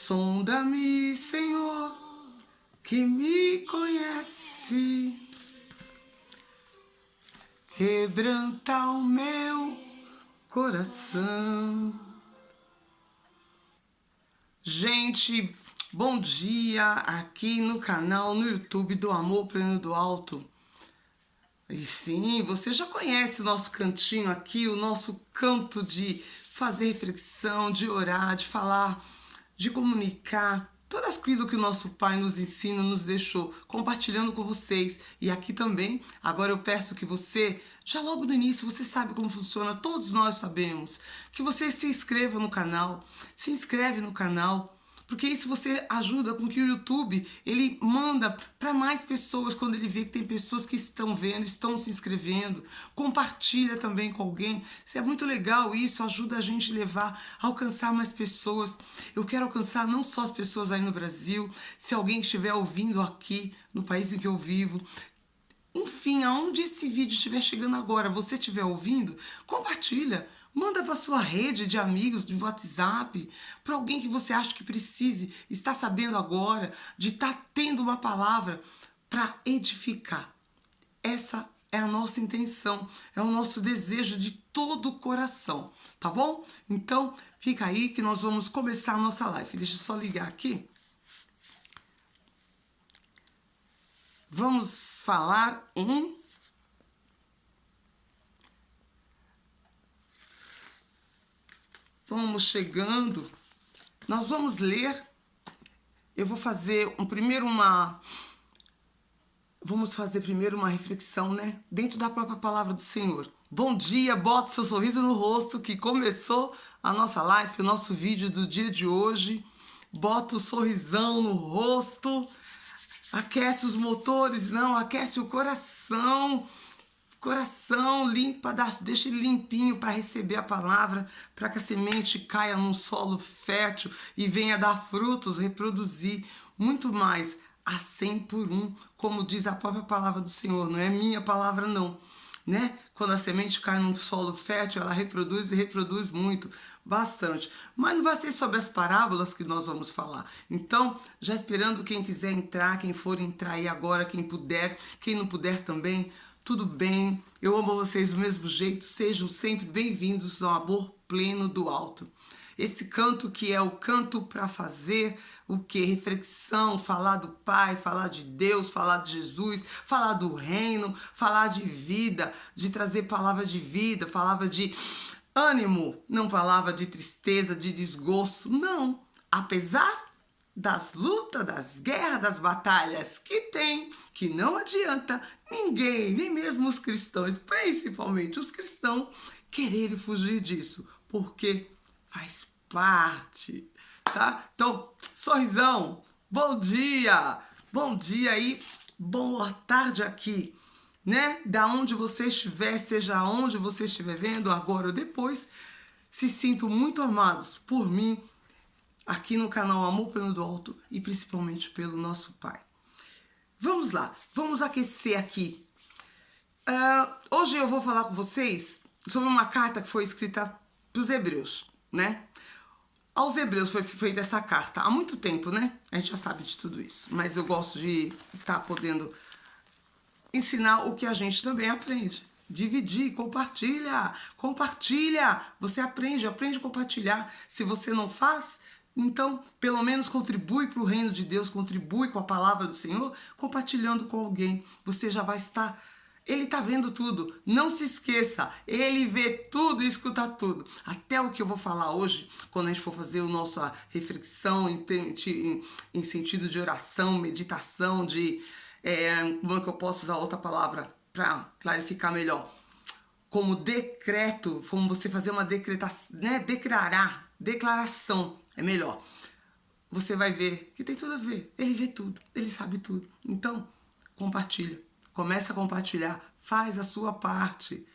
Sonda-me, Senhor, que me conhece. Quebranta o meu coração. Gente, bom dia aqui no canal, no YouTube do Amor Pleno do Alto. E sim, você já conhece o nosso cantinho aqui, o nosso canto de fazer reflexão, de orar, de falar, de comunicar. Tudo aquilo que o nosso Pai nos ensina, nos deixou, compartilhando com vocês. E aqui também, agora eu peço que você, já logo no início, você sabe como funciona, todos nós sabemos, que você se inscreva no canal, se inscreve no canal, porque isso você ajuda com que o YouTube, ele manda para mais pessoas quando ele vê que tem pessoas que estão vendo, estão se inscrevendo. Compartilha também com alguém. Isso é muito legal, isso ajuda a gente a levar, a alcançar mais pessoas. Eu quero alcançar não só as pessoas aí no Brasil, se alguém estiver ouvindo aqui, no país em que eu vivo. Enfim, aonde esse vídeo estiver chegando agora, você estiver ouvindo, compartilha. Manda para sua rede de amigos, de WhatsApp, para alguém que você acha que precise, está sabendo agora, de estar tendo uma palavra para edificar. Essa é a nossa intenção, é o nosso desejo de todo o coração, tá bom? Então, fica aí que nós vamos começar a nossa live. Deixa eu só ligar aqui. Vamos falar em... Vamos chegando, nós vamos ler, eu vou fazer vamos fazer primeiro uma reflexão, né? Dentro da própria palavra do Senhor. Bom dia, bota seu sorriso no rosto, que começou a nossa live, o nosso vídeo do dia de hoje. Bota o sorrisão no rosto, aquece os motores, não, aquece o coração. Coração limpa, deixa ele limpinho para receber a palavra, para que a semente caia num solo fértil e venha dar frutos, reproduzir muito mais, a 100 por 1, como diz a própria palavra do Senhor, não é minha palavra não, né? Quando a semente cai num solo fértil, ela reproduz e reproduz muito, bastante. Mas não vai ser sobre as parábolas que nós vamos falar. Então, já esperando quem quiser entrar, quem for entrar aí agora, quem puder, quem não puder também, tudo bem, eu amo vocês do mesmo jeito, sejam sempre bem-vindos ao Amor Pleno do Alto. Esse canto que é o canto para fazer o que? Reflexão, falar do Pai, falar de Deus, falar de Jesus, falar do reino, falar de vida, de trazer palavra de vida, palavra de ânimo, não palavra de tristeza, de desgosto, não. Apesar das lutas, das guerras, das batalhas que tem, que não adianta ninguém, nem mesmo os cristãos, principalmente os cristãos, quererem fugir disso, porque faz parte, tá? Então, sorrisão, bom dia aí, boa tarde aqui, né? Da onde você estiver, seja onde você estiver vendo, agora ou depois, se sintam muito amados por mim, aqui no canal Amor Pleno do Alto e principalmente pelo nosso Pai. Vamos lá, vamos aquecer aqui. Hoje eu vou falar com vocês sobre uma carta que foi escrita para os Hebreus, né? Aos Hebreus foi feita essa carta há muito tempo, né? A gente já sabe de tudo isso, mas eu gosto de estar podendo ensinar o que a gente também aprende. Dividir, compartilha. Você aprende a compartilhar. Se você não faz, então, pelo menos contribui para o reino de Deus, contribui com a palavra do Senhor, compartilhando com alguém. Você já vai estar... Ele está vendo tudo. Não se esqueça, ele vê tudo e escuta tudo. Até o que eu vou falar hoje, quando a gente for fazer a nossa reflexão em sentido de oração, meditação, como é que eu posso usar outra palavra para clarificar melhor? Como decreto, como você fazer uma decretação, né? Declaração. É melhor. Você vai ver que tem tudo a ver. Ele vê tudo, ele sabe tudo. Então, compartilha. Começa a compartilhar. Faz a sua parte.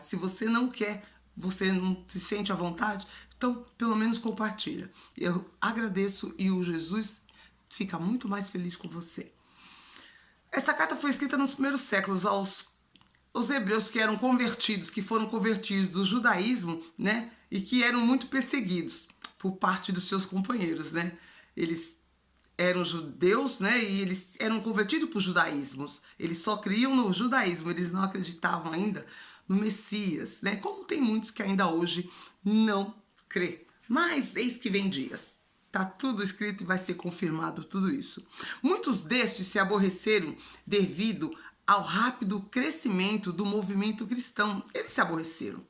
Se você não quer, você não se sente à vontade, então, pelo menos compartilha. Eu agradeço e o Jesus fica muito mais feliz com você. Essa carta foi escrita nos primeiros séculos aos hebreus que foram convertidos do judaísmo, né? E que eram muito perseguidos por parte dos seus companheiros, né? Eles eram judeus, né? E eles eram convertidos para o judaísmo. Eles só criam no judaísmo, eles não acreditavam ainda no Messias, né? Como tem muitos que ainda hoje não crê. Mas eis que vem dias. Tá tudo escrito e vai ser confirmado tudo isso. Muitos destes se aborreceram devido ao rápido crescimento do movimento cristão. Eles se aborreceram.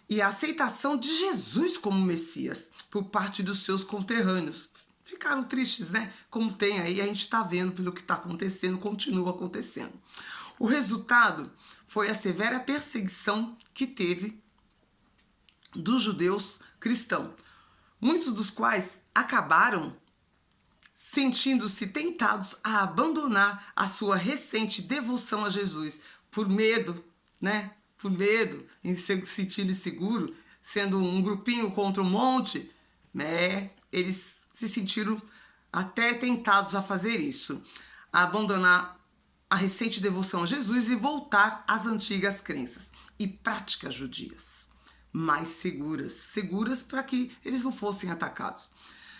E a aceitação de Jesus como Messias por parte dos seus conterrâneos. Ficaram tristes, né? Como tem aí, a gente está vendo pelo que está acontecendo, continua acontecendo. O resultado foi a severa perseguição que teve dos judeus cristãos, muitos dos quais acabaram sentindo-se tentados a abandonar a sua recente devoção a Jesus por medo, né? Por medo, em se sentindo inseguro, sendo um grupinho contra um monte, né? Eles se sentiram até tentados a fazer isso, a abandonar a recente devoção a Jesus e voltar às antigas crenças e práticas judias, mais seguras para que eles não fossem atacados.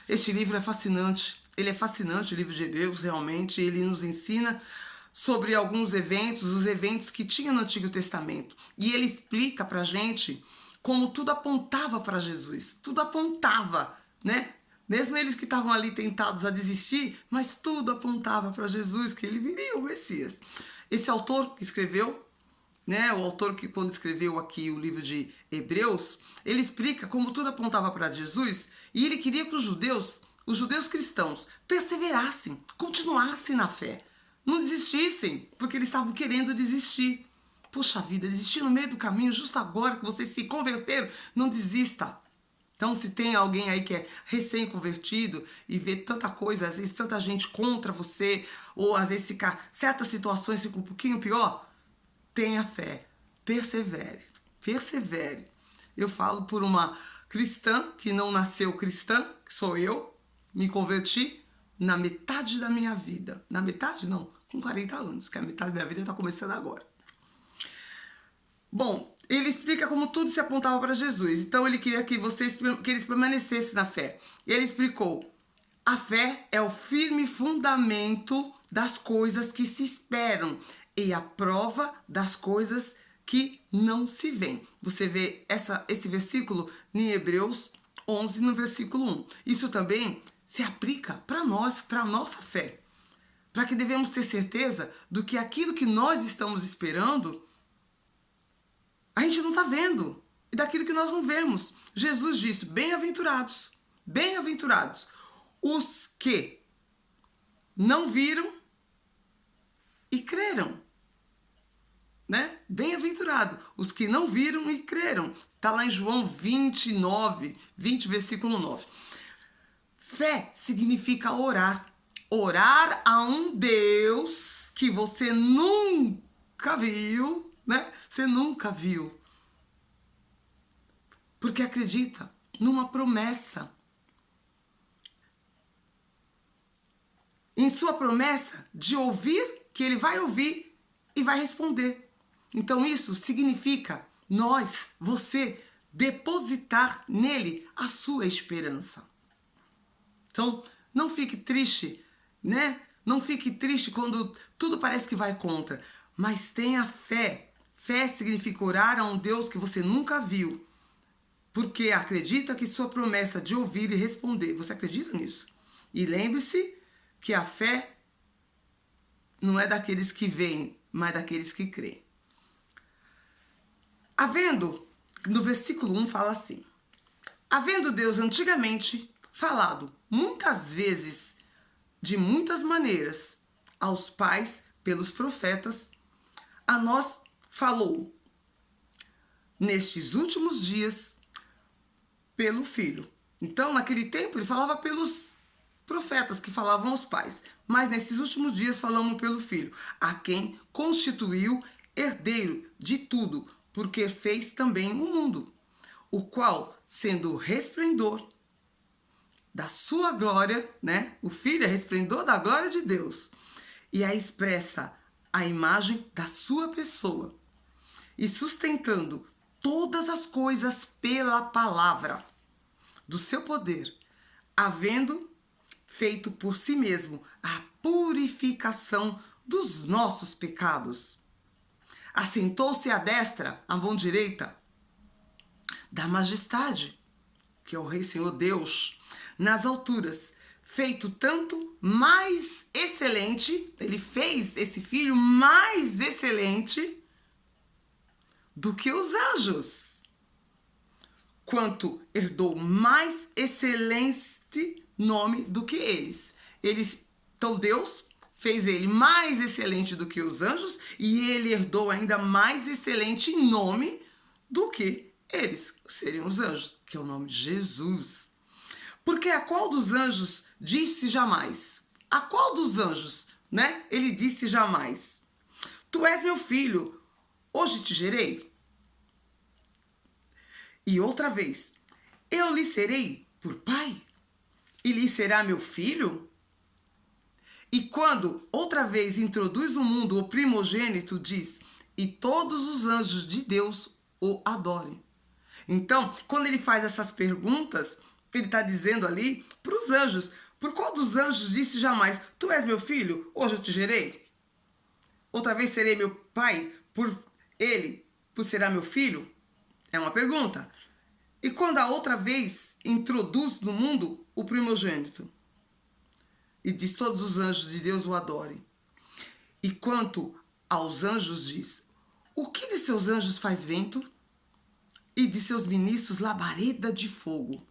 Este livro é fascinante, ele é fascinante, o livro de Hebreus, realmente, ele nos ensina sobre alguns eventos, os eventos que tinha no Antigo Testamento, e ele explica para a gente como tudo apontava para Jesus, tudo apontava, né? Mesmo eles que estavam ali tentados a desistir, mas tudo apontava para Jesus, que ele viria o Messias. Esse autor que escreveu, né, o autor que quando escreveu aqui o livro de Hebreus, ele explica como tudo apontava para Jesus e ele queria que os judeus cristãos, perseverassem, continuassem na fé, não desistissem, porque eles estavam querendo desistir. Poxa vida, desistir no meio do caminho, justo agora que vocês se converteram, não desista. Então, se tem alguém aí que é recém-convertido e vê tanta coisa, às vezes tanta gente contra você, ou às vezes certas situações ficam um pouquinho pior, tenha fé, persevere. Eu falo por uma cristã que não nasceu cristã, que sou eu, me converti na metade da minha vida. Na metade não, com 40 anos, que a metade da minha vida está começando agora. Bom, ele explica como tudo se apontava para Jesus. Então ele queria que eles permanecessem na fé. Ele explicou: a fé é o firme fundamento das coisas que se esperam e a prova das coisas que não se veem. Você vê esse versículo em Hebreus 11, no versículo 1. Isso também se aplica para nós, para a nossa fé. Para que devemos ter certeza do que aquilo que nós estamos esperando, a gente não está vendo. E daquilo que nós não vemos. Jesus disse: bem-aventurados, bem-aventurados os que não viram e creram. Né? Bem-aventurado os que não viram e creram. Está lá em João 20, versículo 9. Fé significa orar. Orar a um Deus que você nunca viu, né? Você nunca viu. Porque acredita numa promessa. Em sua promessa de ouvir, que ele vai ouvir e vai responder. Então isso significa você, depositar nele a sua esperança. Então não fique triste, né? Não fique triste quando tudo parece que vai contra, mas tenha fé. Fé significa orar a um Deus que você nunca viu, porque acredita que sua promessa de ouvir e responder, você acredita nisso? E lembre-se que a fé não é daqueles que veem, mas daqueles que creem. No versículo 1 fala assim: havendo Deus antigamente falado muitas vezes, de muitas maneiras, aos pais pelos profetas, a nós falou nestes últimos dias pelo Filho. Então, naquele tempo, ele falava pelos profetas que falavam aos pais, mas nesses últimos dias falamos pelo Filho, a quem constituiu herdeiro de tudo, porque fez também o mundo, o qual, sendo o resplendor da sua glória, né? O Filho é resplendor da glória de Deus e expressa a imagem da sua pessoa, e sustentando todas as coisas pela palavra. do seu poder, havendo feito por si mesmo a purificação dos nossos pecados. Assentou-se à destra, à mão direita, da majestade, que é o Rei Senhor Deus, nas alturas, feito tanto mais excelente, ele fez esse filho mais excelente do que os anjos, quanto herdou mais excelente nome do que eles. Então Deus fez ele mais excelente do que os anjos e ele herdou ainda mais excelente nome do que eles, seriam os anjos, que é o nome de Jesus. Porque a qual dos anjos disse jamais? A qual dos anjos, né? Ele disse jamais: Tu és meu filho, hoje te gerei. E outra vez: Eu lhe serei por pai, e lhe será meu filho? E quando outra vez introduz o mundo o primogênito, diz: E todos os anjos de Deus o adorem. Então, quando ele faz essas perguntas, ele está dizendo ali para os anjos: Por qual dos anjos disse jamais: Tu és meu filho, hoje eu te gerei? Outra vez serei meu pai, por será meu filho? É uma pergunta. E quando a outra vez introduz no mundo o primogênito e diz: Todos os anjos de Deus o adorem. E quanto aos anjos diz: O que de seus anjos faz vento? E de seus ministros labareda de fogo.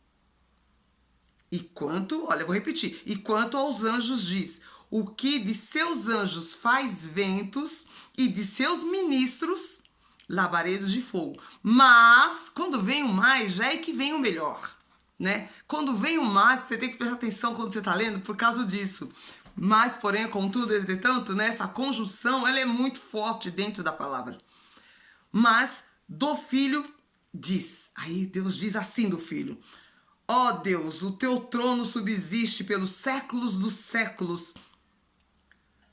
E quanto, olha, vou repetir. E quanto aos anjos diz: O que de seus anjos faz ventos e de seus ministros labaredas de fogo. Mas, quando vem o mais, já é que vem o melhor, né? Quando vem o mais, você tem que prestar atenção quando você está lendo por causa disso. Mas, porém, contudo, entretanto, né, essa conjunção, ela é muito forte dentro da palavra. Mas, do filho, diz. Aí Deus diz assim do filho: Ó Deus, o teu trono subsiste pelos séculos dos séculos.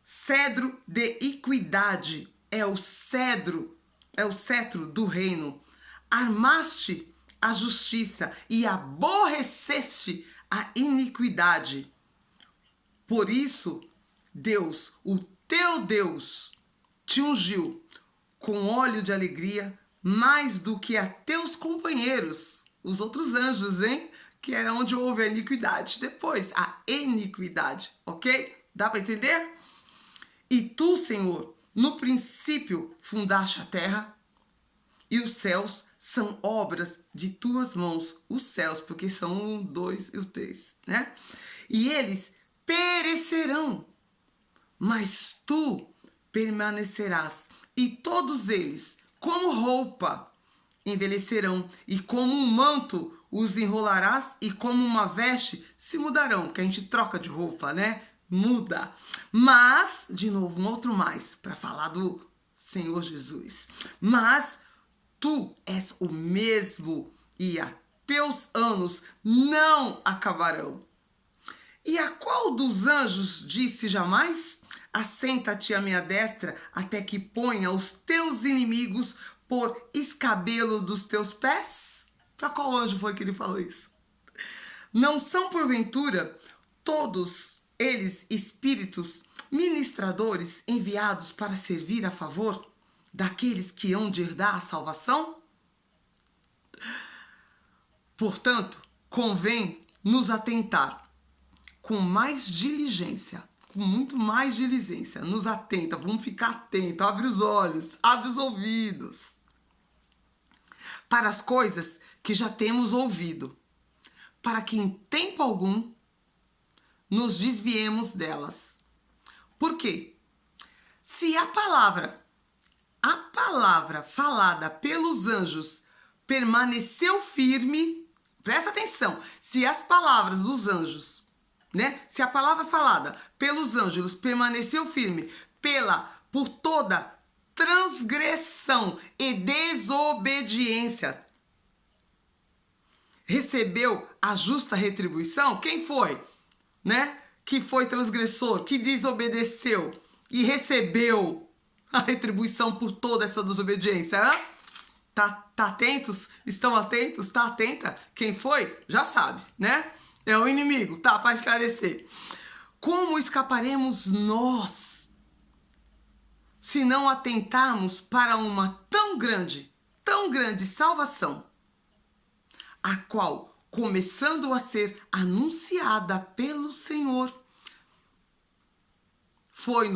Cedro de equidade é o cetro do reino. Armaste a justiça e aborreceste a iniquidade. Por isso, Deus, o teu Deus, te ungiu com óleo de alegria mais do que a teus companheiros, os outros anjos, hein? Que era onde houve a iniquidade. Depois, a iniquidade, ok? Dá para entender? E tu, Senhor, no princípio fundaste a terra, e os céus são obras de tuas mãos. Os céus, porque são o 1, 2 e o 3, né? E eles perecerão, mas tu permanecerás. E todos eles, como roupa, envelhecerão, e como um manto os enrolarás, e como uma veste se mudarão, porque a gente troca de roupa, né? Muda. Mas, de novo, um outro mais, para falar do Senhor Jesus. Mas tu és o mesmo, e a teus anos não acabarão. E a qual dos anjos disse jamais: Assenta-te à minha destra, até que ponha os teus inimigos por escabelo dos teus pés? Para qual anjo foi que ele falou isso? Não são, porventura, todos eles espíritos ministradores enviados para servir a favor daqueles que hão de herdar a salvação? Portanto, convém nos atentar com mais diligência, com muito mais diligência. Nos atenta, vamos ficar atentos, abre os olhos, abre os ouvidos para as coisas que já temos ouvido, para que em tempo algum nos desviemos delas. Por quê? Se a palavra falada pelos anjos permaneceu firme, presta atenção, se as palavras dos anjos, né? Se a palavra falada pelos anjos permaneceu firme por toda transgressão e desobediência, recebeu a justa retribuição? Quem foi, né? Que foi transgressor, que desobedeceu e recebeu a retribuição por toda essa desobediência? Tá atentos? Estão atentos? Tá atenta? Quem foi? Já sabe, né? É o inimigo, tá? Para esclarecer. Como escaparemos nós se não atentarmos para uma tão grande salvação, a qual, começando a ser anunciada pelo Senhor, foi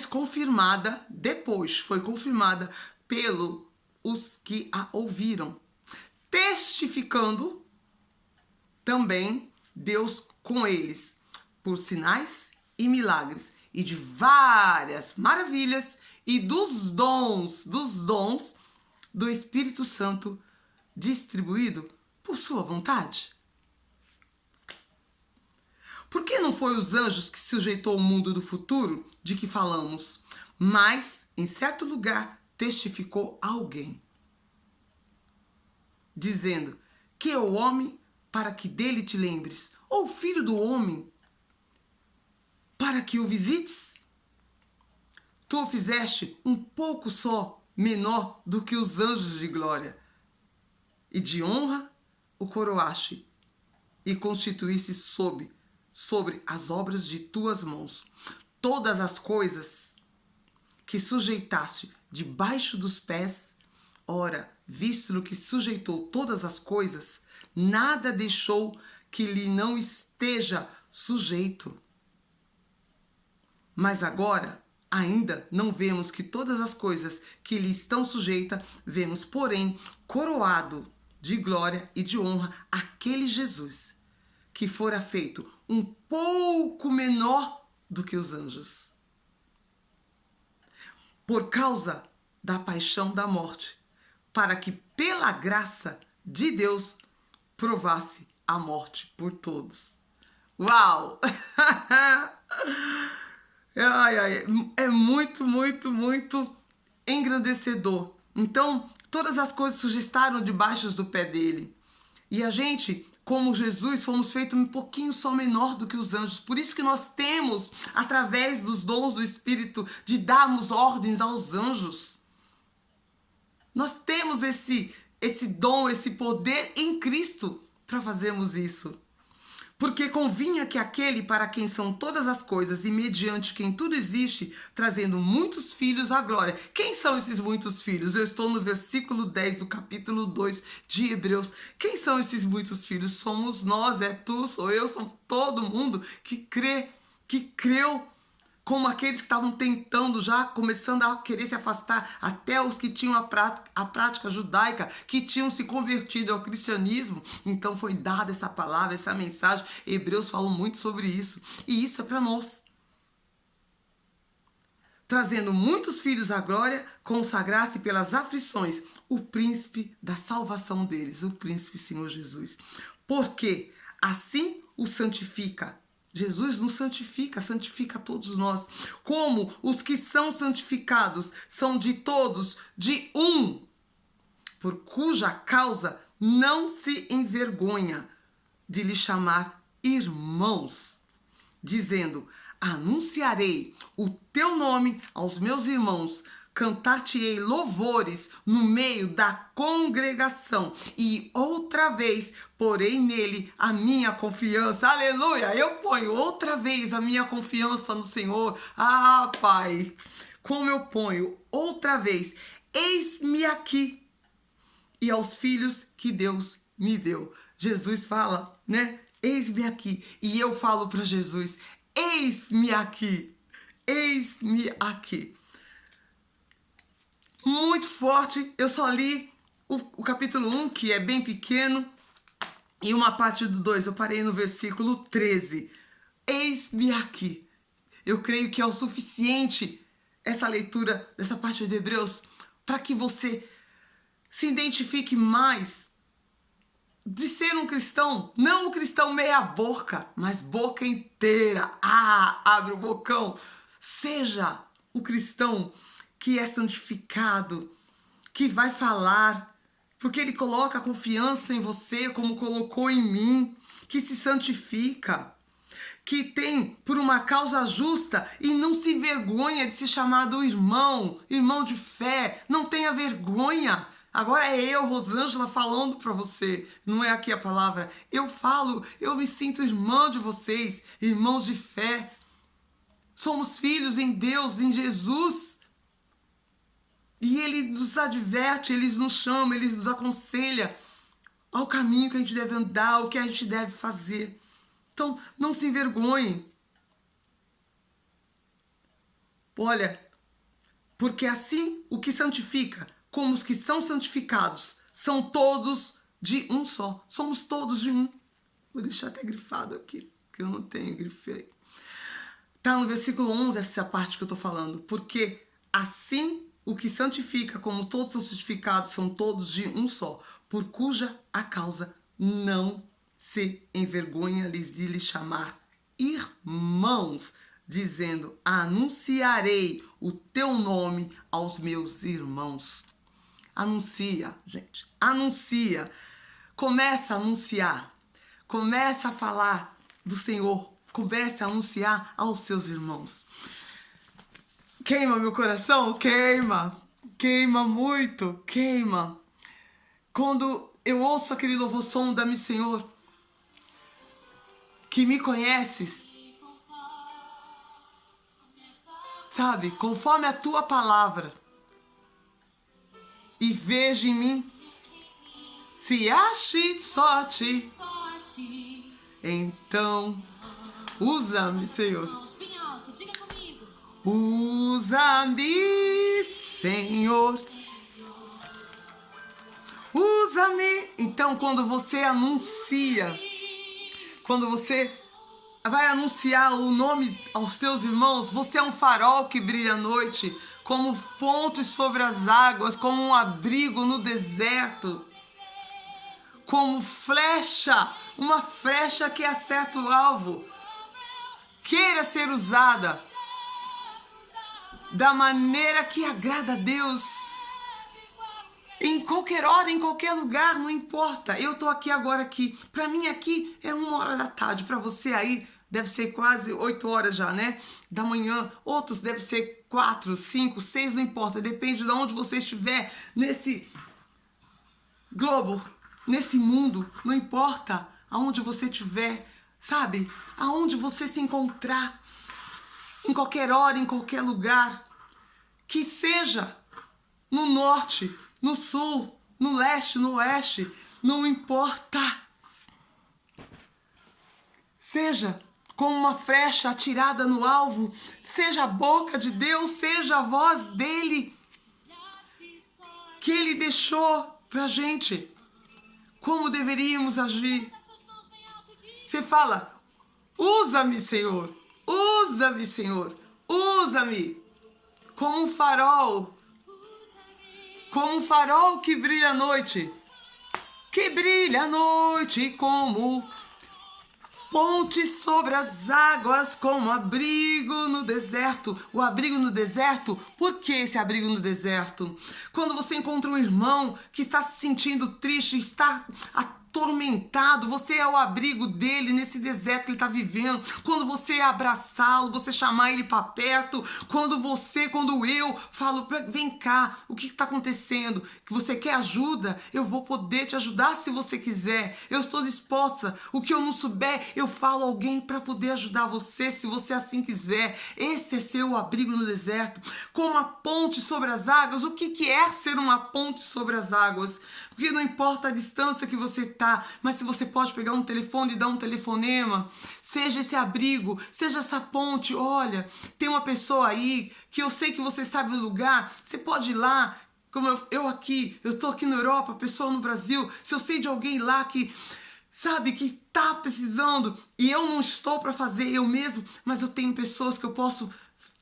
confirmada pelos que a ouviram, testificando também Deus com eles, por sinais e milagres, e de várias maravilhas e dos dons do Espírito Santo distribuído por sua vontade. Por que não foi os anjos que sujeitou o mundo do futuro de que falamos, mas em certo lugar testificou alguém, dizendo que é o homem para que dele te lembres, ou o filho do homem para que o visites? Tu o fizeste um pouco só menor do que os anjos de glória, e de honra o coroaste, e constituísse sobre as obras de tuas mãos. Todas as coisas que sujeitaste debaixo dos pés, ora, visto que sujeitou todas as coisas, nada deixou que lhe não esteja sujeito. Mas agora ainda não vemos que todas as coisas que lhe estão sujeitas, vemos, porém, coroado de glória e de honra aquele Jesus, que fora feito um pouco menor do que os anjos, por causa da paixão da morte, para que pela graça de Deus provasse a morte por todos. Uau! É muito, muito, muito engrandecedor. Então, todas as coisas sujeistaram debaixo do pé dele. E a gente, como Jesus, fomos feitos um pouquinho só menor do que os anjos. Por isso que nós temos, através dos dons do Espírito, de darmos ordens aos anjos. Nós temos esse dom, esse poder em Cristo para fazermos isso. Porque convinha que aquele para quem são todas as coisas e mediante quem tudo existe, trazendo muitos filhos à glória. Quem são esses muitos filhos? Eu estou no versículo 10 do capítulo 2 de Hebreus. Quem são esses muitos filhos? Somos nós, é tu, sou eu, somos todo mundo que creu, como aqueles que estavam tentando já, começando a querer se afastar, até os que tinham a prática judaica, que tinham se convertido ao cristianismo. Então foi dada essa palavra, essa mensagem. Hebreus falam muito sobre isso. E isso é para nós. Trazendo muitos filhos à glória, consagrar-se pelas aflições, o príncipe da salvação deles, o príncipe Senhor Jesus. Porque assim o santifica. Jesus nos santifica, santifica todos nós. Como os que são santificados são de todos, de um, por cuja causa não se envergonha de lhe chamar irmãos, dizendo: anunciarei o teu nome aos meus irmãos, cantar-te-ei louvores no meio da congregação, e outra vez porei nele a minha confiança. Aleluia! Eu ponho outra vez a minha confiança no Senhor. Ah, Pai, como eu ponho outra vez, eis-me aqui, e aos filhos que Deus me deu. Jesus fala, né? Eis-me aqui. E eu falo para Jesus, eis-me aqui, eis-me aqui. Muito forte. Eu só li o capítulo 1, que é bem pequeno, e uma parte do 2. Eu parei no versículo 13. Eis-me aqui. Eu creio que é o suficiente essa leitura dessa parte de Hebreus para que você se identifique mais de ser um cristão, não um cristão meia boca, mas boca inteira. Abre o bocão. Seja o cristão que é santificado, que vai falar, porque ele coloca a confiança em você, como colocou em mim, que se santifica, que tem por uma causa justa e não se envergonha de ser chamado irmão de fé. Não tenha vergonha Agora é eu, Rosângela, falando para você. Não é aqui a palavra. Eu falo, eu me sinto irmã de vocês, irmãos de fé. Somos filhos em Deus, em Jesus. E Ele nos adverte, Ele nos chama, Ele nos aconselha ao caminho que a gente deve andar, o que a gente deve fazer. Então, não se envergonhem. Olha, porque assim o que santifica, como os que são santificados, são todos de um só. Somos todos de um. Vou deixar até grifado aqui, porque eu não tenho, grifei. Tá no versículo 11 essa parte que eu tô falando. Porque assim o que santifica, como todos são santificados, são todos de um só, por cuja a causa não se envergonha-lhes de lhes chamar irmãos, dizendo, anunciarei o teu nome aos meus irmãos. Anuncia, gente, anuncia. Começa a anunciar, começa a falar do Senhor, comece a anunciar aos seus irmãos. Queima meu coração? Queima. Queima muito, queima. Quando eu ouço aquele louvor, sonda-me, Senhor, que me conheces, sabe, conforme a tua palavra, e veja em mim, se ache só a ti, então usa-me, Senhor. Usa-me, Senhor. Usa-me. Então, quando você anuncia, quando você vai anunciar o nome aos teus irmãos, você é um farol que brilha à noite, como fonte sobre as águas, como um abrigo no deserto, como flecha, uma flecha que acerta o alvo. Queira ser usada da maneira que agrada a Deus. Em qualquer hora, em qualquer lugar, não importa. Eu tô aqui agora aqui. Para mim aqui é 1h da tarde. Para você aí deve ser quase 8 horas já, né? Da manhã. Outros deve ser 4, 5, 6, não importa. Depende de onde você estiver nesse globo, nesse mundo. Não importa aonde você estiver, sabe? Aonde você se encontrar. Em qualquer hora, em qualquer lugar, que seja no norte, no sul, no leste, no oeste, não importa. Seja como uma flecha atirada no alvo, seja a boca de Deus, seja a voz dele, que ele deixou pra gente, como deveríamos agir. Você fala, usa-me, Senhor. Usa-me, Senhor, usa-me como um farol que brilha à noite, como ponte sobre as águas, como abrigo no deserto. O abrigo no deserto, por que esse abrigo no deserto? Quando você encontra um irmão que está se sentindo triste, está atormentado, você é o abrigo dele nesse deserto que ele está vivendo. Quando você abraçá-lo, você chamar ele para perto, quando eu falo, vem cá, o que está acontecendo? Que você quer ajuda? Eu vou poder te ajudar se você quiser. Eu estou disposta. O que eu não souber, eu falo a alguém para poder ajudar você, se você assim quiser. Esse é seu abrigo no deserto. Como uma ponte sobre as águas. O que é ser uma ponte sobre as águas? Porque não importa a distância que você tá, mas se você pode pegar um telefone e dar um telefonema, seja esse abrigo, seja essa ponte. Olha, tem uma pessoa aí que eu sei que você sabe o lugar, você pode ir lá, como eu estou aqui na Europa, pessoa no Brasil, se eu sei de alguém lá que sabe, que está precisando e eu não estou para fazer eu mesmo, mas eu tenho pessoas que eu posso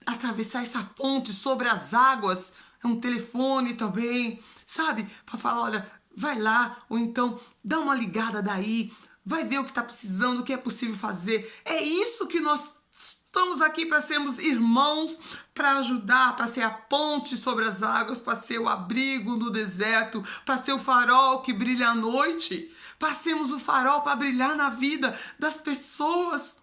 atravessar essa ponte sobre as águas, é um telefone também, sabe, para falar, olha, vai lá, ou então dá uma ligada daí, vai ver o que está precisando, o que é possível fazer. É isso que nós estamos aqui, para sermos irmãos, para ajudar, para ser a ponte sobre as águas, para ser o abrigo no deserto, para ser o farol que brilha à noite, para sermos o farol para brilhar na vida das pessoas.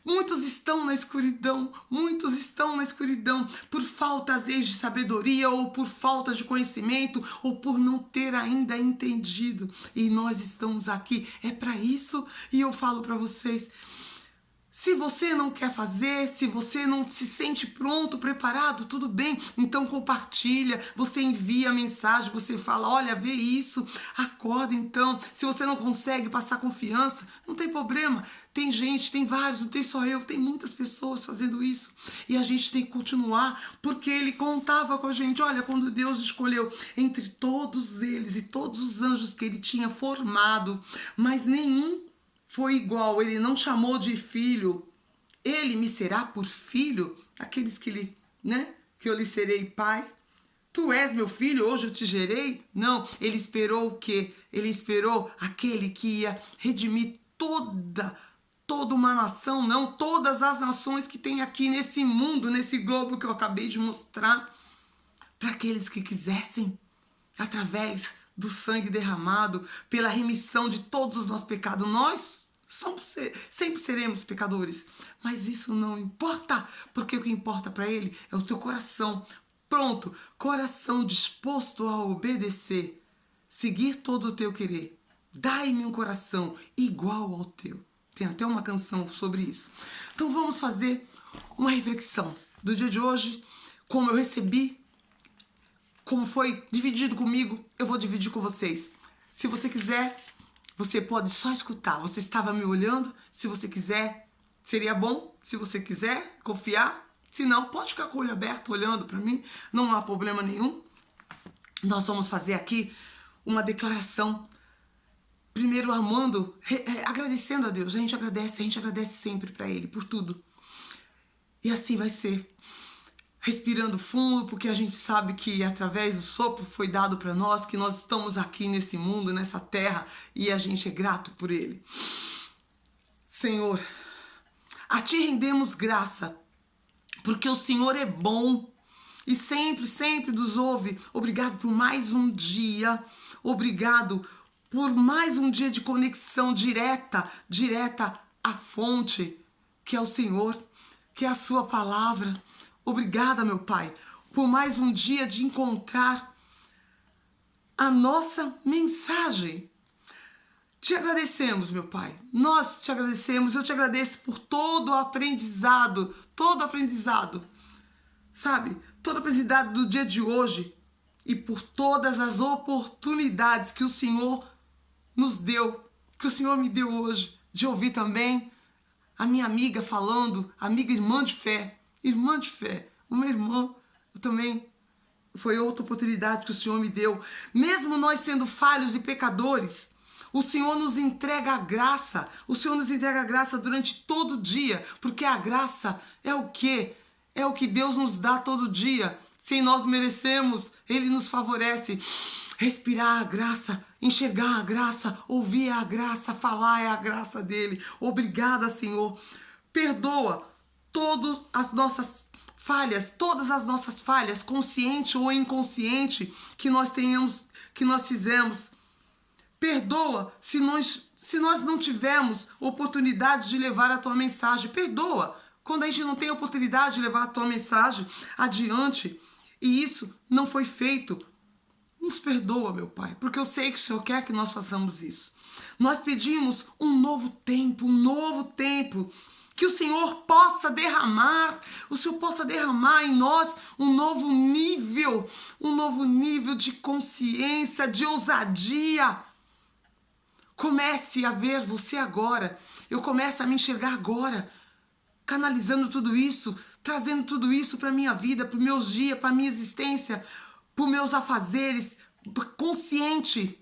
Muitos estão na escuridão, muitos estão na escuridão por falta, às vezes, de sabedoria, ou por falta de conhecimento, ou por não ter ainda entendido. E nós estamos aqui, é para isso. E eu falo para vocês, se você não quer fazer, se você não se sente pronto, preparado, tudo bem, então compartilha, você envia a mensagem, você fala, olha, vê isso, acorda então. Se você não consegue passar confiança, não tem problema. Tem gente, tem vários, não tem só eu, tem muitas pessoas fazendo isso. E a gente tem que continuar, porque ele contava com a gente. Olha, quando Deus escolheu entre todos eles e todos os anjos que ele tinha formado, mas nenhum foi igual, ele não chamou de filho. Ele me será por filho, aqueles que ele, né? Que eu lhe serei pai. Tu és meu filho, hoje eu te gerei? Não, ele esperou o quê? Ele esperou aquele que ia redimir toda uma nação, não, todas as nações que tem aqui nesse mundo, nesse globo que eu acabei de mostrar, para aqueles que quisessem, através do sangue derramado, pela remissão de todos os nossos pecados. Nós sempre seremos pecadores, mas isso não importa, porque o que importa para ele é o teu coração pronto, coração disposto a obedecer, seguir todo o teu querer. Dai-me um coração igual ao teu. Tem até uma canção sobre isso. Então vamos fazer uma reflexão do dia de hoje, como eu recebi, como foi dividido comigo, eu vou dividir com vocês. Se você quiser, você pode só escutar. Você estava me olhando. Se você quiser, seria bom. Se você quiser confiar. Se não, pode ficar com o olho aberto olhando para mim. Não há problema nenhum. Nós vamos fazer aqui uma declaração. Primeiro amando, agradecendo a Deus. A gente agradece sempre para Ele por tudo. E assim vai ser. Respirando fundo, porque a gente sabe que através do sopro foi dado para nós, que nós estamos aqui nesse mundo, nessa terra, e a gente é grato por ele. Senhor, a ti rendemos graça, porque o Senhor é bom e sempre nos ouve. Obrigado por mais um dia, obrigado por mais um dia de conexão direta à fonte, que é o Senhor, que é a sua palavra. Obrigada, meu Pai, por mais um dia de encontrar a nossa mensagem. Te agradecemos, meu Pai. Nós te agradecemos. Eu te agradeço por todo o aprendizado, sabe? Todo o aprendizado do dia de hoje e por todas as oportunidades que o Senhor nos deu, que o Senhor me deu hoje, de ouvir também a minha amiga falando, amiga irmã de fé, uma irmã, eu também, foi outra oportunidade que o Senhor me deu. Mesmo nós sendo falhos e pecadores, o Senhor nos entrega a graça, durante todo o dia, porque a graça é o quê? É o que Deus nos dá todo dia, sem nós merecermos, Ele nos favorece. Respirar a graça, enxergar a graça, ouvir a graça, falar é a graça dele. Obrigada, Senhor. Perdoa todas as nossas falhas, consciente ou inconsciente, que nós fizemos. Perdoa se nós não tivemos oportunidade de levar a tua mensagem. Perdoa quando a gente não tem oportunidade de levar a tua mensagem adiante e isso não foi feito. Nos perdoa, meu Pai, porque eu sei que o Senhor quer que nós façamos isso. Nós pedimos um novo tempo, que o Senhor possa derramar em nós um novo nível de consciência, de ousadia. Comece a ver você agora, eu começo a me enxergar agora, canalizando tudo isso, trazendo tudo isso para a minha vida, para os meus dias, para a minha existência, para os meus afazeres, consciente,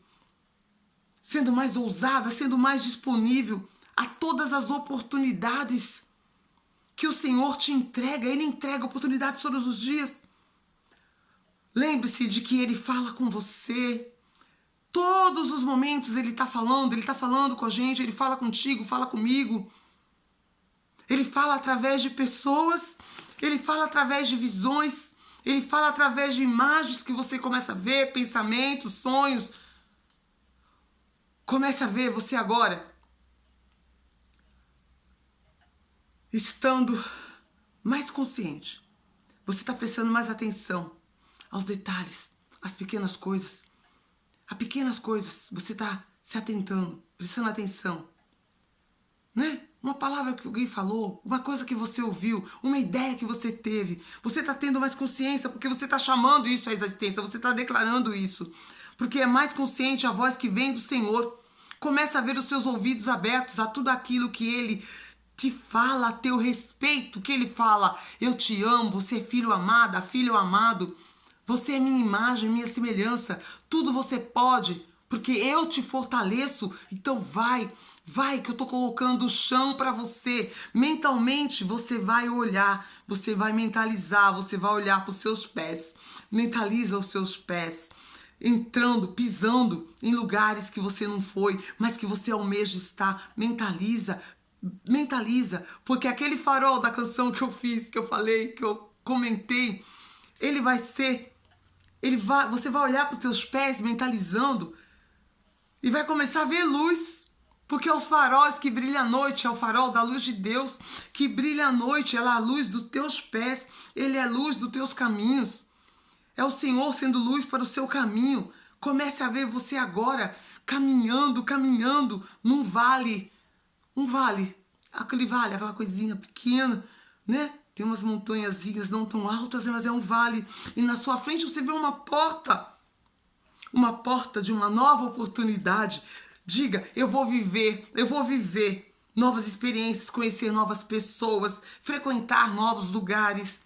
sendo mais ousada, sendo mais disponível a todas as oportunidades que o Senhor te entrega. Ele entrega oportunidades todos os dias. Lembre-se de que Ele fala com você. Todos os momentos Ele está falando com a gente, Ele fala contigo, fala comigo. Ele fala através de pessoas, Ele fala através de visões, Ele fala através de imagens que você começa a ver, pensamentos, sonhos. Comece a ver você agora. estando mais consciente, você está prestando mais atenção aos detalhes, às pequenas coisas. A pequenas coisas, você está se atentando, prestando atenção. Né? Uma palavra que alguém falou, uma coisa que você ouviu, uma ideia que você teve. Você está tendo mais consciência porque você está chamando isso à existência, você está declarando isso. Porque é mais consciente a voz que vem do Senhor. Começa a ver os seus ouvidos abertos a tudo aquilo que Ele te fala a teu respeito, que Ele fala: eu te amo, você é filho amado, filho amado, você é minha imagem, minha semelhança, tudo você pode, porque eu te fortaleço, então vai que eu tô colocando o chão para você. Mentalmente você vai olhar, você vai mentalizar, você vai olhar para os seus pés, mentaliza os seus pés, entrando, pisando em lugares que você não foi, mas que você almeja estar. Mentaliza, porque aquele farol da canção que eu fiz, que eu falei, que eu comentei, ele vai ser, você vai olhar para os teus pés mentalizando e vai começar a ver luz, porque os faróis que brilham à noite é o farol da luz de Deus que brilha à noite, ela é a luz dos teus pés, ele é a luz dos teus caminhos, é o Senhor sendo luz para o seu caminho. Comece a ver você agora caminhando num vale, aquele vale, aquela coisinha pequena, né? Tem umas montanhazinhas não tão altas, mas é um vale. E na sua frente você vê uma porta de uma nova oportunidade. Diga: eu vou viver novas experiências, conhecer novas pessoas, frequentar novos lugares,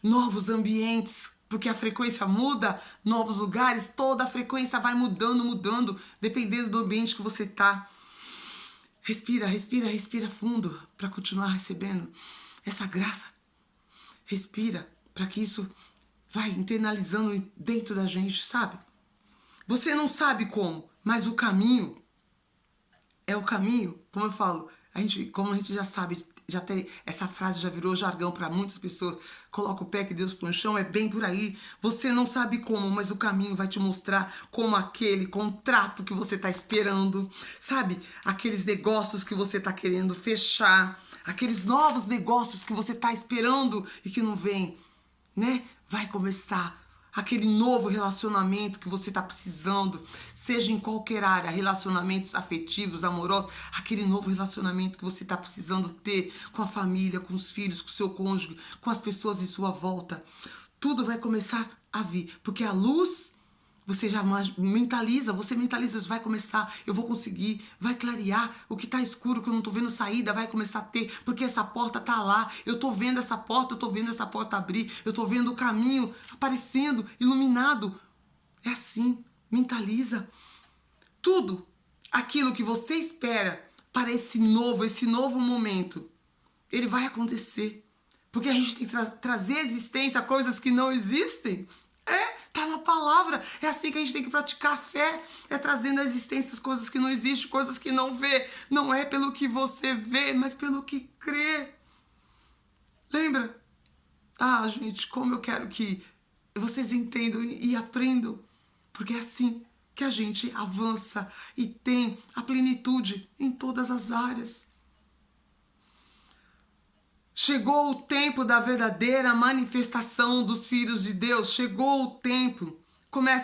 novos ambientes, porque a frequência muda, novos lugares, toda a frequência vai mudando, dependendo do ambiente que você está. Respira fundo para continuar recebendo essa graça. Respira para que isso vai internalizando dentro da gente, sabe? Você não sabe como, mas o caminho é o caminho. Como eu falo, como a gente já sabe, já tem essa frase, já virou jargão para muitas pessoas. Coloca o pé que Deus põe no chão, é bem por aí. Você não sabe como, mas o caminho vai te mostrar como aquele contrato que você está esperando, sabe? Aqueles negócios que você está querendo fechar, aqueles novos negócios que você está esperando e que não vem, né? Vai começar aquele novo relacionamento que você está precisando, seja em qualquer área, relacionamentos afetivos, amorosos, aquele novo relacionamento que você está precisando ter com a família, com os filhos, com o seu cônjuge, com as pessoas em sua volta. Tudo vai começar a vir, porque a luz, você já mentaliza, vai começar, eu vou conseguir, vai clarear o que está escuro, que eu não estou vendo saída, vai começar a ter, porque essa porta está lá, eu estou vendo essa porta, abrir, eu estou vendo o caminho aparecendo, iluminado. É assim, mentaliza. Tudo aquilo que você espera para esse novo momento, ele vai acontecer, porque a gente tem que trazer à existência coisas que não existem. Tá na palavra. É assim que a gente tem que praticar a fé. É trazendo à existência as coisas que não existem, coisas que não vê. Não é pelo que você vê, mas pelo que crê. Lembra? Gente, como eu quero que vocês entendam e aprendam. Porque é assim que a gente avança e tem a plenitude em todas as áreas. Chegou o tempo da verdadeira manifestação dos filhos de Deus. Chegou o tempo.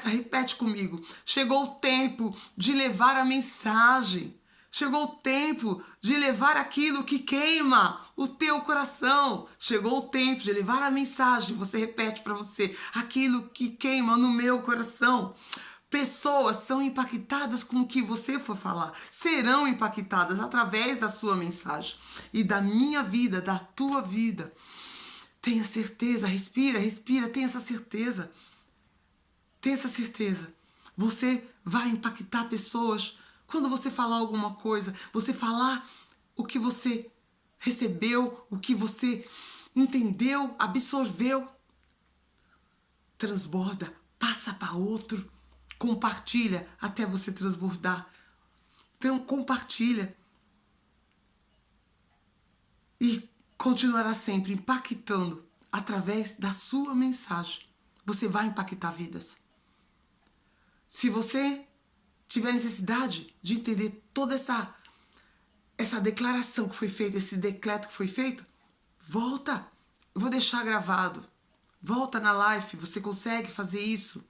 Repete comigo. Chegou o tempo de levar a mensagem. Chegou o tempo de levar aquilo que queima o teu coração. Chegou o tempo de levar a mensagem. Você repete para você: aquilo que queima no meu coração. Pessoas são impactadas com o que você for falar, serão impactadas através da sua mensagem e da minha vida, da tua vida. Tenha certeza, respira, tenha essa certeza. Tenha essa certeza. Você vai impactar pessoas quando você falar alguma coisa, você falar o que você recebeu, o que você entendeu, absorveu. Transborda, passa para outro. Compartilha até você transbordar. Então, compartilha. E continuará sempre impactando através da sua mensagem. Você vai impactar vidas. Se você tiver necessidade de entender toda essa declaração que foi feita, esse decreto que foi feito, volta. Eu vou deixar gravado. Volta na live, você consegue fazer isso.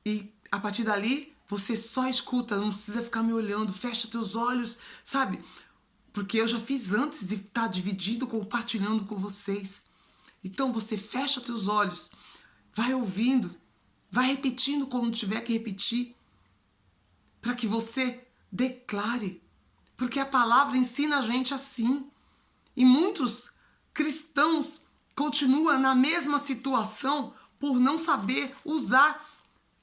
E a partir dali, você só escuta, não precisa ficar me olhando, fecha teus olhos, sabe? Porque eu já fiz antes e tá dividindo, compartilhando com vocês. Então você fecha teus olhos, vai ouvindo, vai repetindo quando tiver que repetir, para que você declare. Porque a palavra ensina a gente assim. E muitos cristãos continuam na mesma situação por não saber usar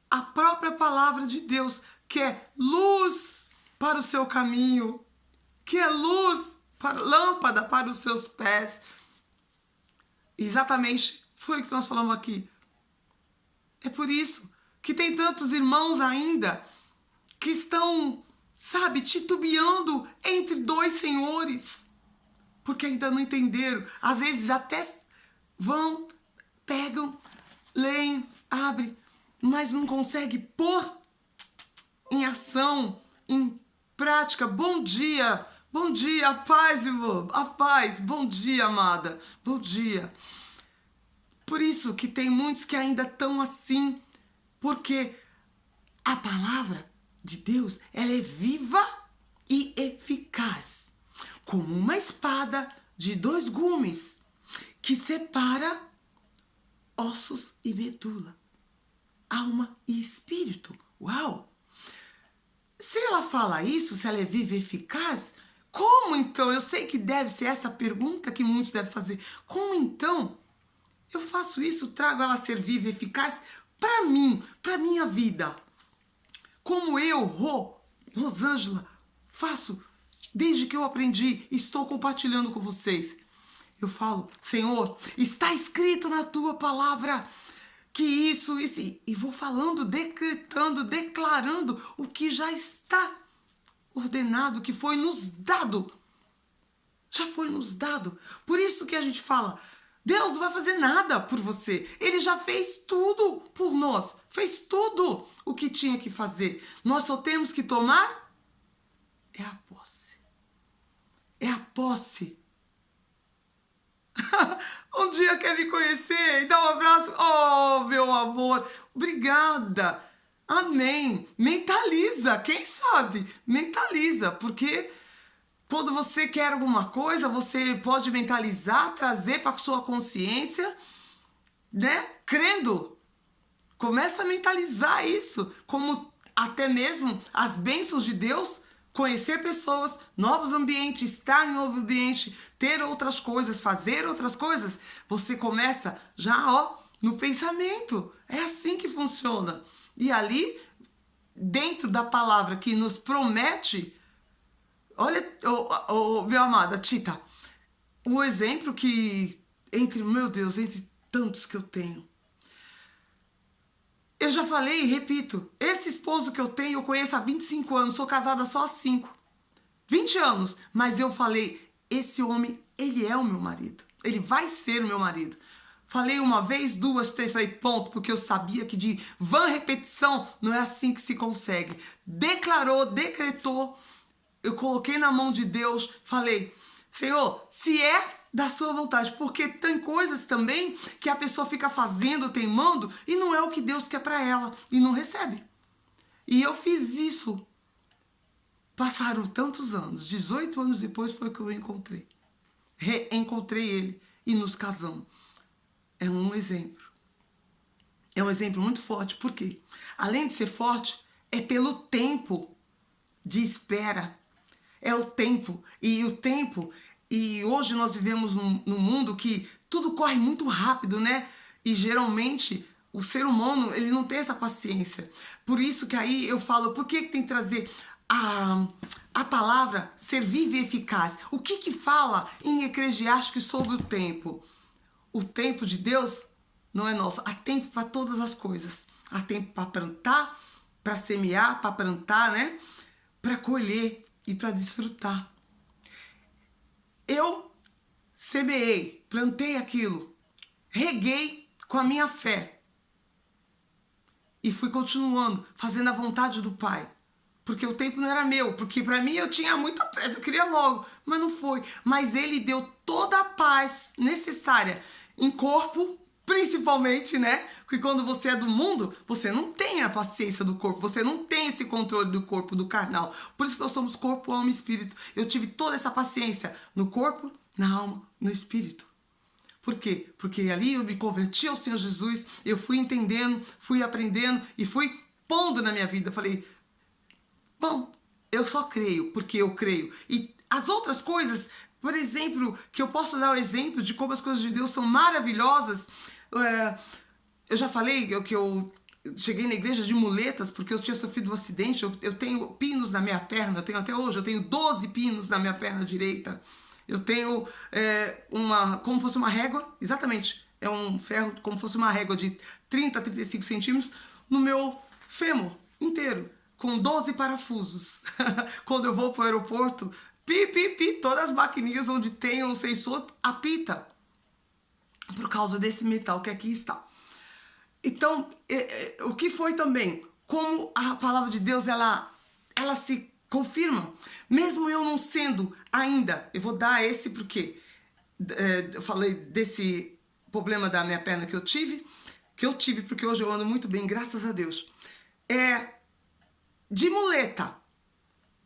a própria palavra de Deus, que é luz para o seu caminho, que é luz, lâmpada para os seus pés. Exatamente foi o que nós falamos aqui. É por isso que tem tantos irmãos ainda que estão, sabe, titubeando entre dois senhores, porque ainda não entenderam. Às vezes até vão, pegam, leem, abrem, mas não consegue pôr em ação, em prática. Bom dia, a paz, irmão, a paz, bom dia, amada, bom dia. Por isso que tem muitos que ainda estão assim, porque a palavra de Deus, ela é viva e eficaz, como uma espada de 2 gumes, que separa ossos e medula, alma e espírito. Uau! Se ela fala isso, se ela é viva e eficaz, como então? Eu sei que deve ser essa pergunta que muitos devem fazer. Como então eu faço isso, trago ela a ser viva e eficaz para mim, para minha vida? Como eu, Rosângela, faço desde que eu aprendi, estou compartilhando com vocês. Eu falo, Senhor, está escrito na tua palavra que isso, e vou falando, decretando, declarando o que já está ordenado, que foi nos dado. Já foi nos dado. Por isso que a gente fala, Deus não vai fazer nada por você. Ele já fez tudo por nós. Fez tudo o que tinha que fazer. Nós só temos que tomar a posse. É a posse. Um dia quer me conhecer e dar um abraço? Oh, meu amor, obrigada. Amém. Mentaliza, quem sabe? Mentaliza, porque quando você quer alguma coisa, você pode mentalizar, trazer para a sua consciência, né? Crendo. Começa a mentalizar isso, como até mesmo as bênçãos de Deus, conhecer pessoas, novos ambientes, estar em novo ambiente, ter outras coisas, fazer outras coisas. Você começa já, no pensamento. É assim que funciona. E ali, dentro da palavra que nos promete, olha, meu amada Tita, um exemplo que, meu Deus, entre tantos que eu tenho. Eu já falei e repito, esse esposo que eu tenho, eu conheço há 25 anos, sou casada só há 5. 20 anos, mas eu falei, esse homem, ele é o meu marido. Ele vai ser o meu marido. Falei uma vez, 2, 3, falei ponto, porque eu sabia que de vã repetição não é assim que se consegue. Declarou, decretou, eu coloquei na mão de Deus, falei, Senhor, se é da sua vontade, porque tem coisas também que a pessoa fica fazendo, teimando, e não é o que Deus quer para ela, e não recebe. E eu fiz isso. Passaram tantos anos, 18 anos depois foi que eu encontrei. Reencontrei ele e nos casamos. É um exemplo. É um exemplo muito forte, porque além de ser forte, é pelo tempo de espera. É o tempo. E hoje nós vivemos num mundo que tudo corre muito rápido, né? E geralmente o ser humano, ele não tem essa paciência. Por isso que aí eu falo, por que tem que trazer a palavra ser viva e eficaz? O que fala em Eclesiastes sobre o tempo? O tempo de Deus não é nosso. Há tempo para todas as coisas. Há tempo para plantar, para semear, para plantar, né? Para colher e para desfrutar. Eu semeei, plantei aquilo, reguei com a minha fé e fui continuando, fazendo a vontade do Pai. porque o tempo não era meu, porque para mim eu tinha muita pressa, eu queria logo, mas não foi. Mas ele deu toda a paz necessária em corpo, principalmente, né? Porque quando você é do mundo, você não tem a paciência do corpo, você não tem esse controle do corpo, do carnal. Por isso que nós somos corpo, alma e espírito. Eu tive toda essa paciência no corpo, na alma, no espírito. Por quê? Porque ali eu me converti ao Senhor Jesus, eu fui entendendo, fui aprendendo e fui pondo na minha vida. Falei, bom, eu só creio porque eu creio. E as outras coisas, por exemplo, que eu posso dar o exemplo de como as coisas de Deus são maravilhosas. Eu já falei que eu cheguei na igreja de muletas porque eu tinha sofrido um acidente. Eu tenho pinos na minha perna, eu tenho até hoje, eu tenho 12 pinos na minha perna direita. Eu tenho como fosse uma régua, exatamente, é um ferro, como fosse uma régua de 30 a 35 centímetros no meu fêmur inteiro, com 12 parafusos. Quando eu vou para o aeroporto, todas as maquininhas onde tem um sensor apita, por causa desse metal que aqui está. Então, o que foi também, como a palavra de Deus, ela se confirma, mesmo eu não sendo ainda, eu vou dar esse porque eu falei desse problema da minha perna que eu tive porque hoje eu ando muito bem, graças a Deus. De muleta,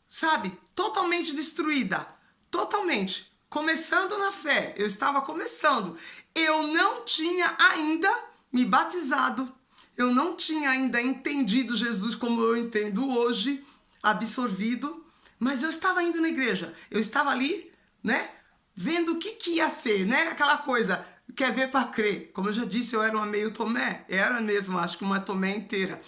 sabe? Totalmente destruída, totalmente. Começando na fé, eu estava começando. Eu não tinha ainda me batizado, eu não tinha ainda entendido Jesus como eu entendo hoje, absorvido, mas eu estava indo na igreja, eu estava ali, né, vendo o que ia ser, né, aquela coisa, quer ver para crer. Como eu já disse, eu era uma meio Tomé, era mesmo, acho que uma Tomé inteira.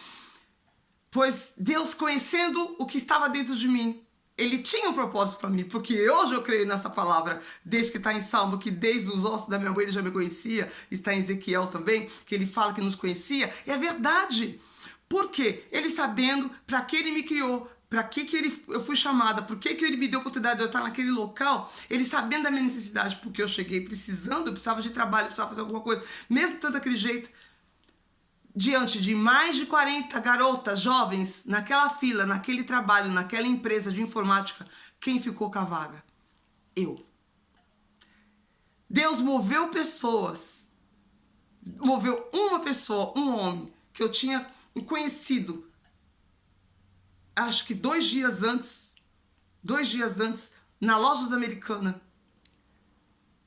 Pois Deus, conhecendo o que estava dentro de mim, ele tinha um propósito para mim, porque hoje eu creio nessa palavra, desde que está em Salmo, que desde os ossos da minha mãe ele já me conhecia, está em Ezequiel também, que ele fala que nos conhecia, e é verdade. Por quê? Ele sabendo para que ele me criou, para que eu fui chamada, por que ele me deu a oportunidade de eu estar naquele local, ele sabendo da minha necessidade, porque eu cheguei precisando, eu precisava de trabalho, eu precisava fazer alguma coisa, mesmo tanto daquele jeito, diante de mais de 40 garotas jovens naquela fila, naquele trabalho, naquela empresa de informática, quem ficou com a vaga? Eu. Deus moveu pessoas, moveu uma pessoa, um homem, que eu tinha conhecido, acho que 2 dias antes, na Lojas Americana,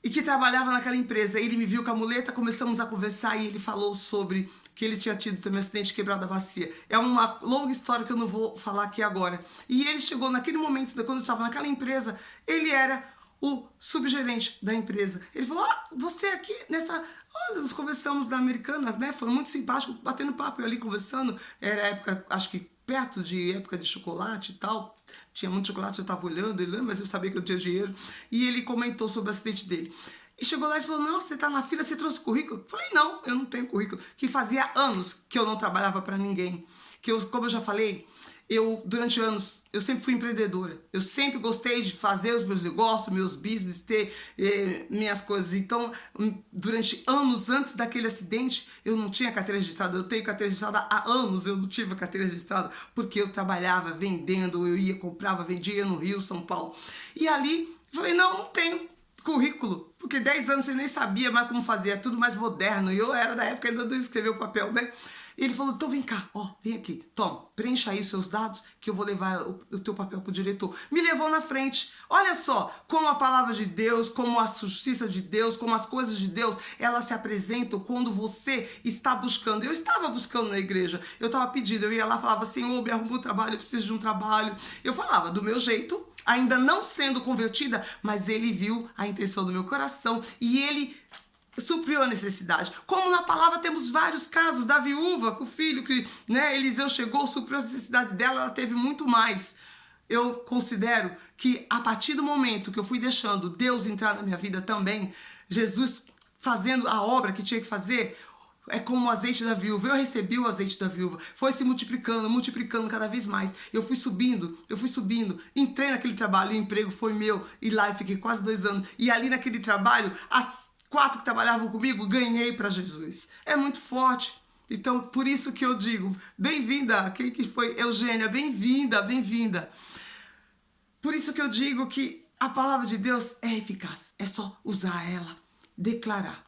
e que trabalhava naquela empresa. Ele me viu com a muleta, começamos a conversar e ele falou sobre que ele tinha tido também um acidente, quebrado a bacia. É uma longa história que eu não vou falar aqui agora. E ele chegou naquele momento, quando eu estava naquela empresa, ele era o subgerente da empresa. Ele falou, você aqui nessa... Olha, nós conversamos na Americana, né? Foi muito simpático, batendo papo ali, conversando. Era época, acho que perto de época de chocolate e tal. Tinha muito chocolate, eu estava olhando, mas eu sabia que eu tinha dinheiro. E ele comentou sobre o acidente dele. E chegou lá e falou, não, você está na fila, você trouxe currículo? Falei, não, eu não tenho currículo. Que fazia anos que eu não trabalhava para ninguém. Que eu, como eu já falei, durante anos, eu sempre fui empreendedora. Eu sempre gostei de fazer os meus negócios, meus business, ter minhas coisas. Então, durante anos antes daquele acidente, eu não tinha carteira registrada. Eu tenho carteira registrada há anos, eu não tive carteira registrada, porque eu trabalhava vendendo, eu ia, comprava, vendia no Rio, São Paulo. E ali, eu falei, não tenho currículo, porque 10 anos você nem sabia mais como fazer, é tudo mais moderno. E eu era da época ainda de escrever o papel, né? E ele falou, então vem cá, vem aqui, toma, preencha aí os seus dados que eu vou levar o teu papel pro diretor. Me levou na frente. Olha só, como a palavra de Deus, como a justiça de Deus, como as coisas de Deus, elas se apresentam quando você está buscando. Eu estava buscando na igreja, eu estava pedindo, eu ia lá, falava, Senhor, me arruma um trabalho, eu preciso de um trabalho. Eu falava do meu jeito, ainda não sendo convertida, mas ele viu a intenção do meu coração e ele supriu a necessidade. Como na palavra temos vários casos da viúva com o filho que, né, Eliseu chegou, supriu a necessidade dela, ela teve muito mais. Eu considero que a partir do momento que eu fui deixando Deus entrar na minha vida também, Jesus fazendo a obra que tinha que fazer, é como o azeite da viúva. Eu recebi o azeite da viúva, foi se multiplicando cada vez mais. Eu fui subindo, entrei naquele trabalho, o emprego foi meu, e lá eu fiquei quase 2 anos. E ali naquele trabalho, as 4 que trabalhavam comigo, ganhei para Jesus. É muito forte. Então, por isso que eu digo, bem-vinda, quem que foi? Eugênia, bem-vinda, bem-vinda. Por isso que eu digo que a palavra de Deus é eficaz, é só usar ela, declarar.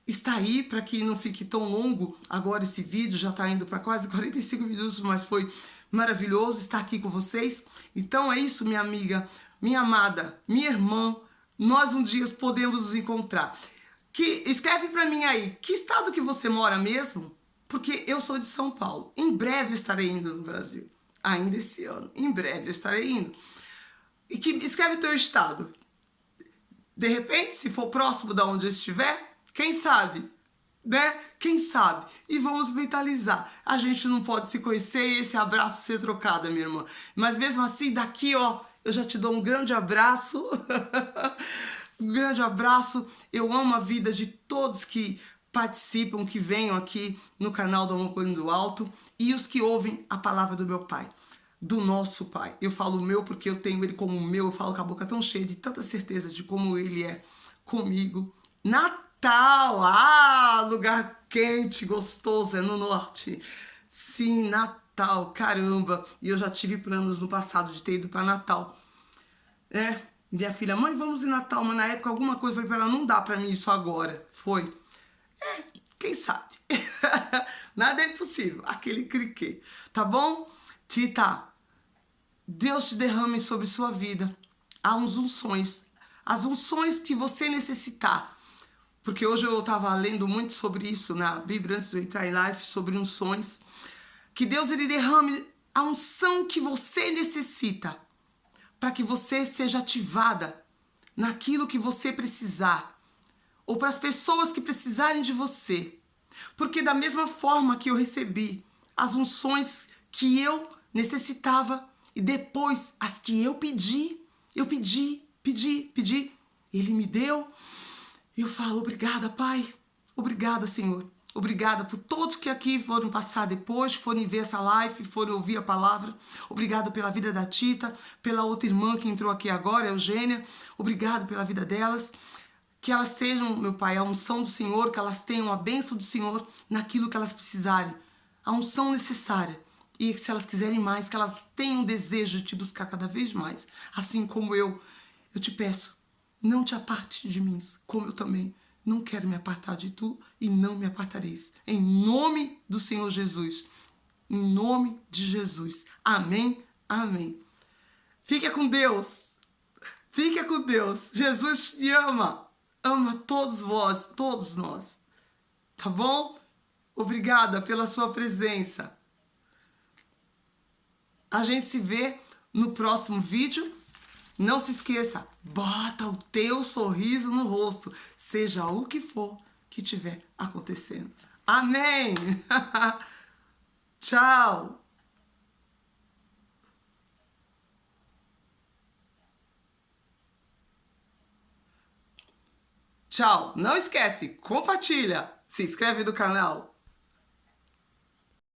Está aí para que não fique tão longo. Agora esse vídeo já está indo para quase 45 minutos, mas foi maravilhoso estar aqui com vocês. Então é isso, minha amiga, minha amada, minha irmã. Nós um dia podemos nos encontrar. Escreve para mim aí, que estado que você mora mesmo? Porque eu sou de São Paulo. Em breve estarei indo no Brasil. Ainda esse ano. Em breve eu estarei indo. E escreve teu estado. De repente, se for próximo de onde eu estiver, quem sabe, né? Quem sabe? E vamos mentalizar. A gente não pode se conhecer e esse abraço ser trocado, minha irmã. Mas mesmo assim, daqui, ó, eu já te dou um grande abraço. Um grande abraço. Eu amo a vida de todos que participam, que venham aqui no canal do Amor Colhendo do Alto e os que ouvem a palavra do meu Pai, do nosso Pai. Eu falo meu porque eu tenho ele como meu, eu falo com a boca tão cheia de tanta certeza de como ele é comigo. Natal! Ah, lugar quente, gostoso, é no norte. Sim, Natal, caramba. E eu já tive planos no passado de ter ido para Natal. Minha filha, mãe, vamos em Natal, mas na época alguma coisa foi para ela, não dá para mim isso agora. Foi. Quem sabe? Nada é impossível. Aquele clique. Tá bom? Tita, Deus te derrame sobre sua vida. Há uns unções. As unções que você necessitar. Porque hoje eu estava lendo muito sobre isso na Bíblia antes de eu entrar em live, sobre unções. Que Deus ele derrame a unção que você necessita para que você seja ativada naquilo que você precisar. Ou para as pessoas que precisarem de você. Porque da mesma forma que eu recebi as unções que eu necessitava e depois as que eu pedi, Ele me deu. Eu falo, obrigada, Pai. Obrigada, Senhor. Obrigada por todos que aqui foram passar depois, foram ver essa live, foram ouvir a palavra. Obrigado pela vida da Tita, pela outra irmã que entrou aqui agora, a Eugênia. Obrigado pela vida delas. Que elas sejam, meu Pai, a unção do Senhor, que elas tenham a bênção do Senhor naquilo que elas precisarem. A unção necessária. E se elas quiserem mais, que elas tenham desejo de te buscar cada vez mais. Assim como eu te peço, não te apartes de mim, como eu também não quero me apartar de tu e não me apartareis. Em nome do Senhor Jesus. Em nome de Jesus. Amém, amém. Fica com Deus. Fica com Deus. Jesus te ama. Ama todos vós, todos nós. Tá bom? Obrigada pela sua presença. A gente se vê no próximo vídeo. Não se esqueça, bota o teu sorriso no rosto, seja o que for que estiver acontecendo. Amém! Tchau! Tchau! Não esquece, compartilha, se inscreve no canal.